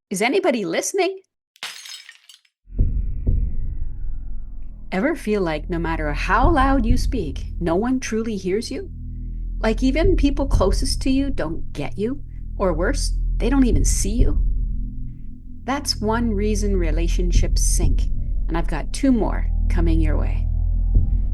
Is anybody listening? Ever feel like no matter how loud you speak, no one truly hears you? Like even people closest to you don't get you? Or worse, they don't even see you? That's one reason relationships sink, and I've got two more coming your way.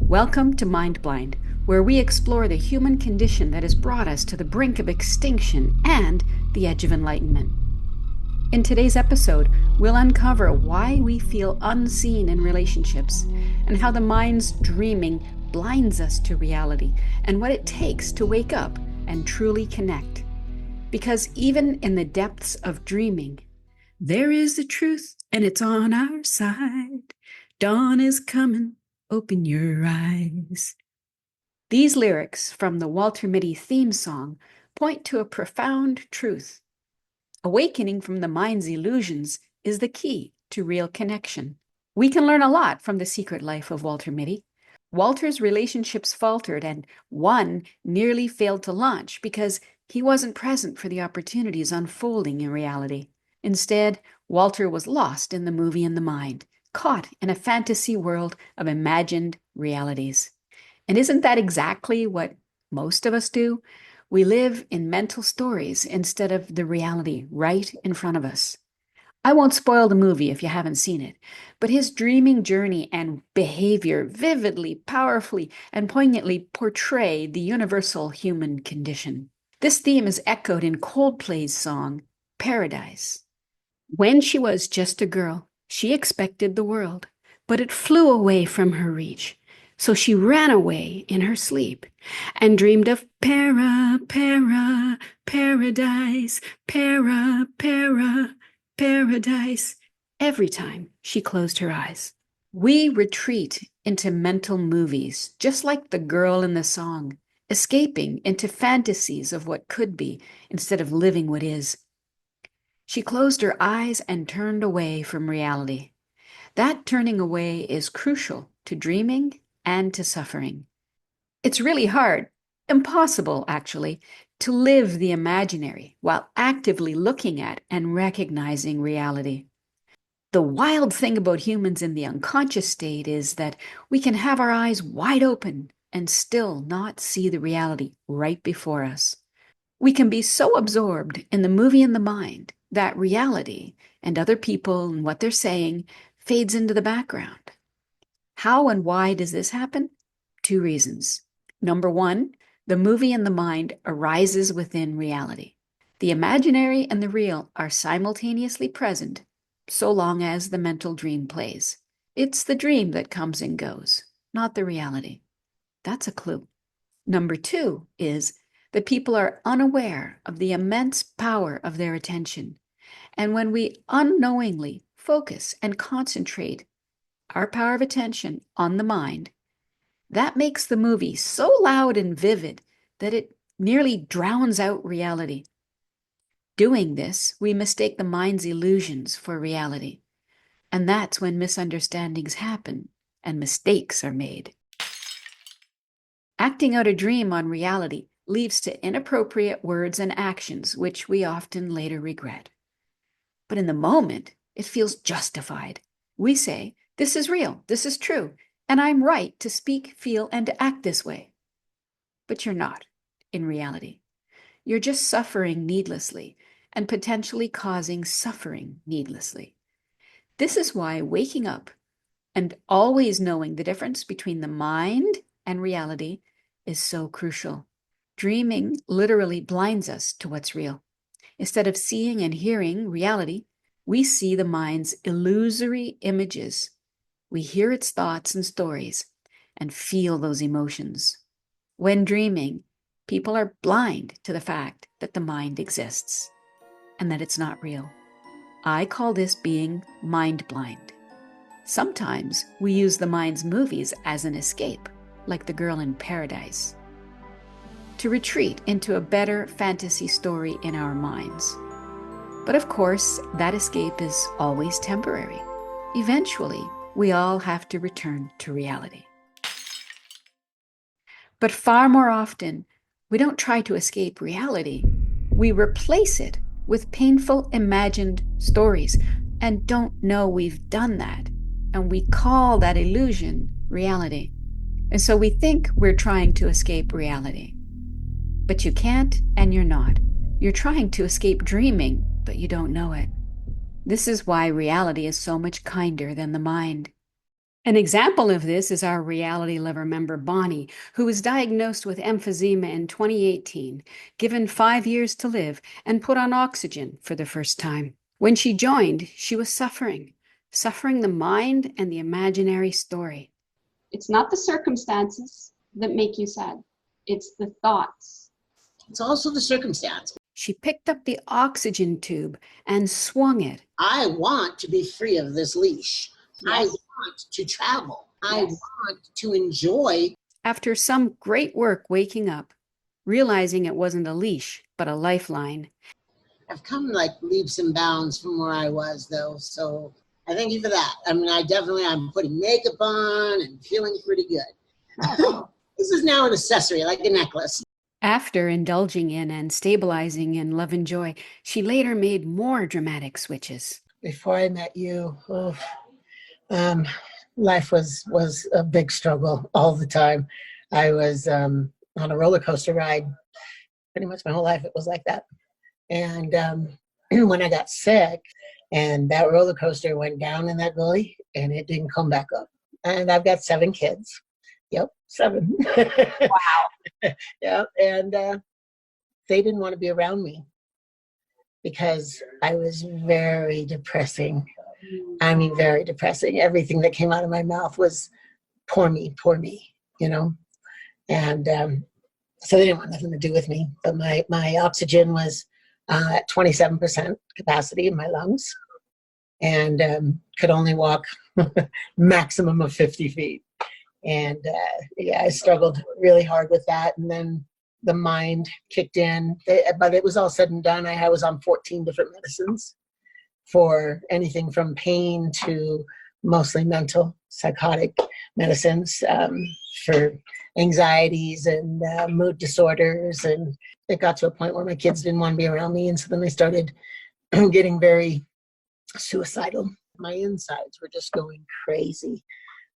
Welcome to Mind Blind, where we explore the human condition that has brought us to the brink of extinction and the edge of enlightenment. In today's episode, we'll uncover why we feel unseen in relationships and how the mind's dreaming blinds us to reality and what it takes to wake up and truly connect. Because even in the depths of dreaming, there is the truth and it's on our side. Dawn is coming, open your eyes. These lyrics from the Walter Mitty theme song point to a profound truth. Awakening from the mind's illusions is the key to real connection. We can learn a lot from the secret life of Walter Mitty. Walter's relationships faltered and one nearly failed to launch because he wasn't present for the opportunities unfolding in reality. Instead, Walter was lost in the movie in the mind, caught in a fantasy world of imagined realities. And isn't that exactly what most of us do? We live in mental stories instead of the reality right in front of us. I won't spoil the movie if you haven't seen it, but his dreaming journey and behavior vividly, powerfully, and poignantly portray the universal human condition. This theme is echoed in Coldplay's song, Paradise. When she was just a girl, she expected the world, but it flew away from her reach. So she ran away in her sleep and dreamed of paradise, paradise, every time she closed her eyes. We retreat into mental movies, just like the girl in the song, escaping into fantasies of what could be instead of living what is. She closed her eyes and turned away from reality. That turning away is crucial to dreaming and to suffering. It's really hard, impossible actually, to live the imaginary while actively looking at and recognizing reality. The wild thing about humans in the unconscious state is that we can have our eyes wide open and still not see the reality right before us. We can be so absorbed in the movie in the mind that reality and other people and what they're saying fades into the background. How and why does this happen? Two reasons. Number one, the movie in the mind arises within reality. The imaginary and the real are simultaneously present so long as the mental dream plays. It's the dream that comes and goes, not the reality. That's a clue. Number two is that people are unaware of the immense power of their attention. And when we unknowingly focus and concentrate our power of attention on the mind, that makes the movie so loud and vivid that it nearly drowns out reality. Doing this, we mistake the mind's illusions for reality. And that's when misunderstandings happen and mistakes are made. Acting out a dream on reality leads to inappropriate words and actions, which we often later regret. But in the moment, it feels justified. We say, this is real, this is true, and I'm right to speak, feel, and to act this way. But you're not, in reality. You're just suffering needlessly and potentially causing suffering needlessly. This is why waking up and always knowing the difference between the mind and reality is so crucial. Dreaming literally blinds us to what's real. Instead of seeing and hearing reality, we see the mind's illusory images. We hear its thoughts and stories and feel those emotions. When dreaming, people are blind to the fact that the mind exists and that it's not real. I call this being mind blind. Sometimes we use the mind's movies as an escape, like the girl in Paradise, to retreat into a better fantasy story in our minds. But of course, that escape is always temporary. Eventually, we all have to return to reality. But far more often, we don't try to escape reality. We replace it with painful imagined stories and don't know we've done that. And we call that illusion reality. And so we think we're trying to escape reality. But you can't, and you're not. You're trying to escape dreaming, but you don't know it. This is why reality is so much kinder than the mind. An example of this is our reality lover member Bonnie, who was diagnosed with emphysema in 2018, given 5 years to live, and put on oxygen for the first time. When she joined, she was suffering the mind and the imaginary story. It's not the circumstances that make you sad. It's the thoughts. It's also the circumstance. She picked up the oxygen tube and swung it. I want to be free of this leash. Yes. I want to travel. Yes. I want to enjoy. After some great work waking up, realizing it wasn't a leash, but a lifeline. I've come like leaps and bounds from where I was, though, so I thank you for that. I mean, I'm putting makeup on and feeling pretty good. This is now an accessory, like a necklace. After indulging in and stabilizing in love and joy, she later made more dramatic switches. Before I met you, life was a big struggle all the time. I was on a roller coaster ride. Pretty much my whole life it was like that. And when I got sick, and that roller coaster went down in that gully, and it didn't come back up. And I've got 7 kids. Yep, 7. Wow. Yeah, and they didn't want to be around me because I was very depressing. I mean, very depressing. Everything that came out of my mouth was poor me, you know. And so they didn't want nothing to do with me. But my oxygen was at 27% capacity in my lungs, and could only walk maximum of 50 feet. And yeah, I struggled really hard with that. And then the mind kicked in. But it was all said and done. I was on 14 different medicines for anything from pain to mostly mental, psychotic medicines for anxieties and mood disorders. And it got to a point where my kids didn't want to be around me. And so then they started getting very suicidal. My insides were just going crazy.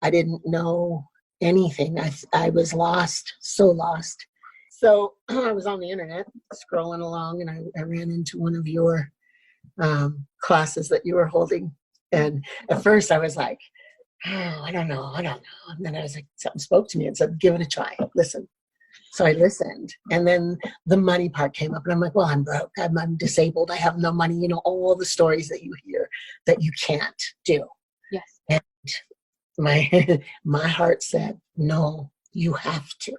I didn't know anything. I was lost, so lost. So I was on the internet scrolling along, and I ran into one of your classes that you were holding. And at first I was like, oh, I don't know. And then I was like, something spoke to me and said, give it a try, listen. So I listened, and then the money part came up, and I'm like, well, I'm broke, I'm disabled, I have no money, you know, all the stories that you hear that you can't do. Yes. And my heart said, no, you have to.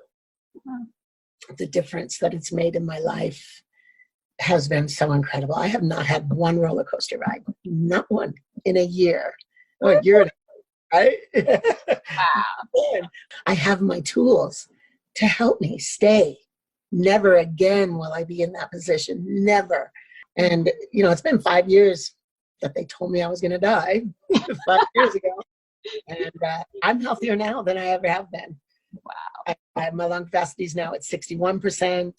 The difference that it's made in my life has been so incredible. I have not had one roller coaster ride, not one, in a year. Oh, a year and a half, right? Wow. I have my tools to help me stay. Never again will I be in that position. Never. And, you know, it's been 5 years that they told me I was going to die 5 years ago. And I'm healthier now than I ever have been. Wow. My lung capacity is now at 61%.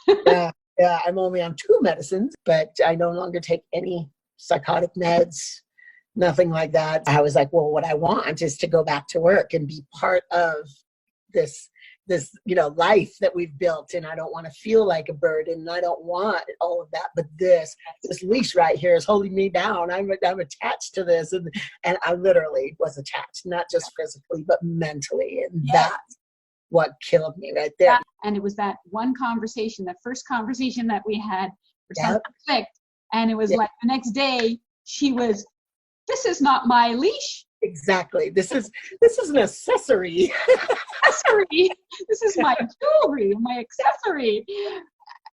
I'm only on 2 medicines, but I no longer take any psychotic meds, nothing like that. I was like, well, what I want is to go back to work and be part of this, you know, life that we've built. And I don't want to feel like a burden. I don't want all of that. But this leash right here is holding me down. I'm attached to this. And I literally was attached, not just physically, but mentally. And that's what killed me right there. And it was that one conversation, that first conversation that we had for something clicked. And it was like the next day she was, this is not my leash. Exactly. This is an accessory. Accessory. This is my jewelry, my accessory.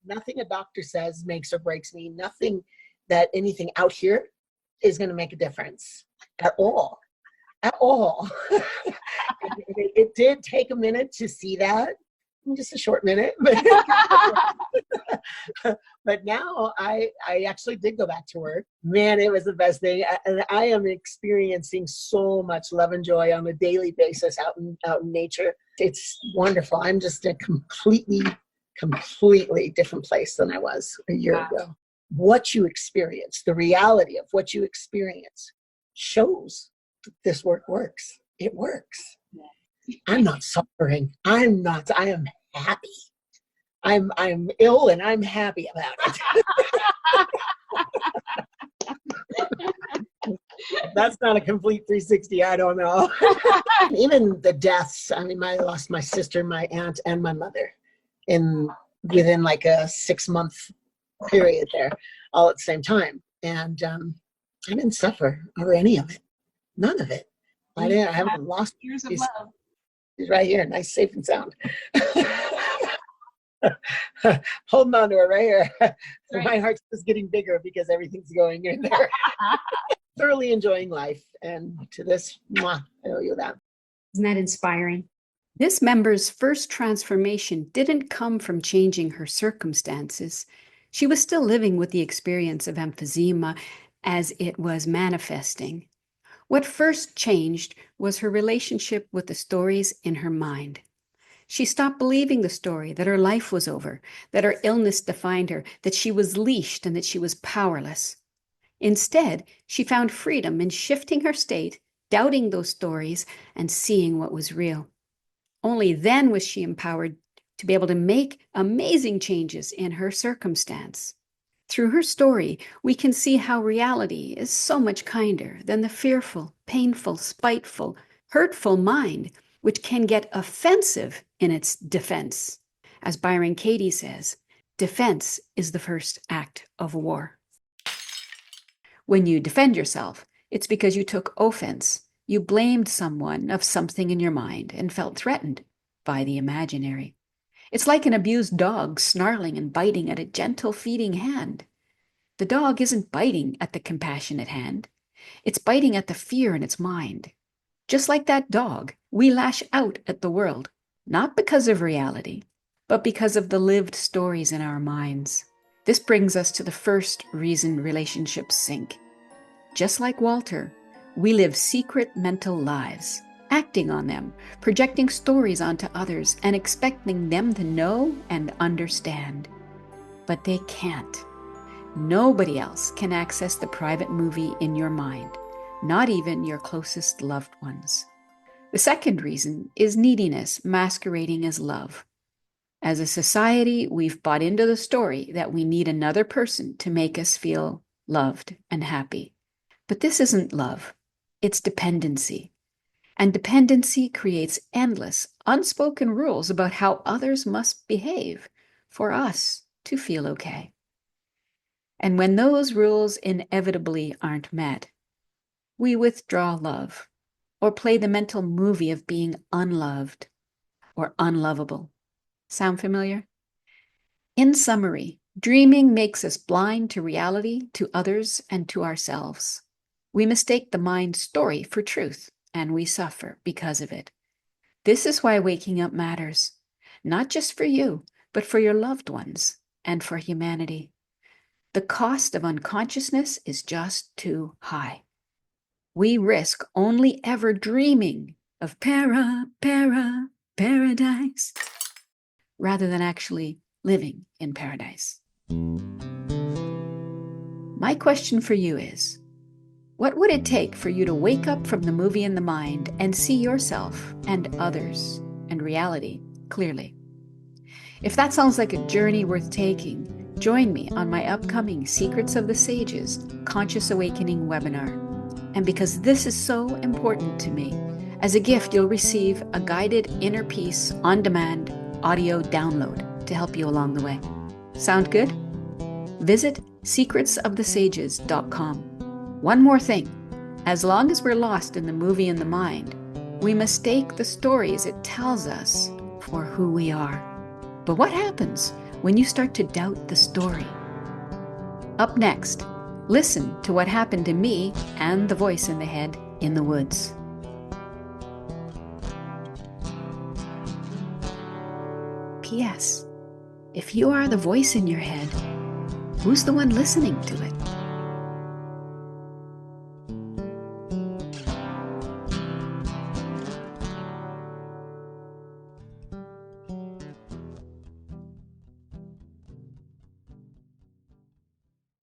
Nothing a doctor says makes or breaks me. Nothing that anything out here is going to make a difference at all. At all. It did take a minute to see that. Just a short minute. But now I actually did go back to work. Man, it was the best thing. And I am experiencing so much love and joy on a daily basis out in nature. It's wonderful. I'm just a completely different place than I was a year ago. what you experience, the reality of what you experience shows this work works. It works. I'm not suffering. I am happy. I'm ill and I'm happy about it. That's not a complete 360. I don't know. Even the deaths. I mean, I lost my sister, my aunt, and my mother within like a 6-month period there, all at the same time. And I didn't suffer over any of it. None of it. I haven't lost. Years of love. He's right here, nice, safe and sound. Holding on to her right here. Right. My heart's just getting bigger because everything's going in there. Thoroughly enjoying life. And to this, mwah, I owe you that. Isn't that inspiring? This member's first transformation didn't come from changing her circumstances. She was still living with the experience of emphysema as it was manifesting. What first changed was her relationship with the stories in her mind. She stopped believing the story that her life was over, that her illness defined her, that she was leashed and that she was powerless. Instead, she found freedom in shifting her state, doubting those stories, and seeing what was real. Only then was she empowered to be able to make amazing changes in her circumstance. Through her story, we can see how reality is so much kinder than the fearful, painful, spiteful, hurtful mind, which can get offensive in its defense. As Byron Katie says, defense is the first act of war. When you defend yourself, it's because you took offense. You blamed someone of something in your mind and felt threatened by the imaginary. It's like an abused dog snarling and biting at a gentle feeding hand. The dog isn't biting at the compassionate hand. It's biting at the fear in its mind. Just like that dog, we lash out at the world, not because of reality, but because of the lived stories in our minds. This brings us to the first reason relationships sink. Just like Walter, we live secret mental lives, acting on them, projecting stories onto others, and expecting them to know and understand. But they can't. Nobody else can access the private movie in your mind, not even your closest loved ones. The second reason is neediness masquerading as love. As a society, we've bought into the story that we need another person to make us feel loved and happy. But this isn't love. It's dependency. And dependency creates endless, unspoken rules about how others must behave for us to feel okay. And when those rules inevitably aren't met, we withdraw love or play the mental movie of being unloved or unlovable. Sound familiar? In summary, dreaming makes us blind to reality, to others, and to ourselves. We mistake the mind's story for truth, and we suffer because of it. This is why waking up matters, not just for you, but for your loved ones and for humanity. The cost of unconsciousness is just too high. We risk only ever dreaming of paradise, rather than actually living in paradise. My question for you is, what would it take for you to wake up from the movie in the mind and see yourself and others and reality clearly? If that sounds like a journey worth taking, join me on my upcoming Secrets of the Sages Conscious Awakening webinar. And because this is so important to me, as a gift, you'll receive a guided inner peace on-demand audio download to help you along the way. Sound good? Visit secretsofthesages.com. One more thing. As long as we're lost in the movie in the mind, we mistake the stories it tells us for who we are. But what happens when you start to doubt the story? Up next, listen to what happened to me and the voice in the head in the woods. P.S. If you are the voice in your head, who's the one listening to it?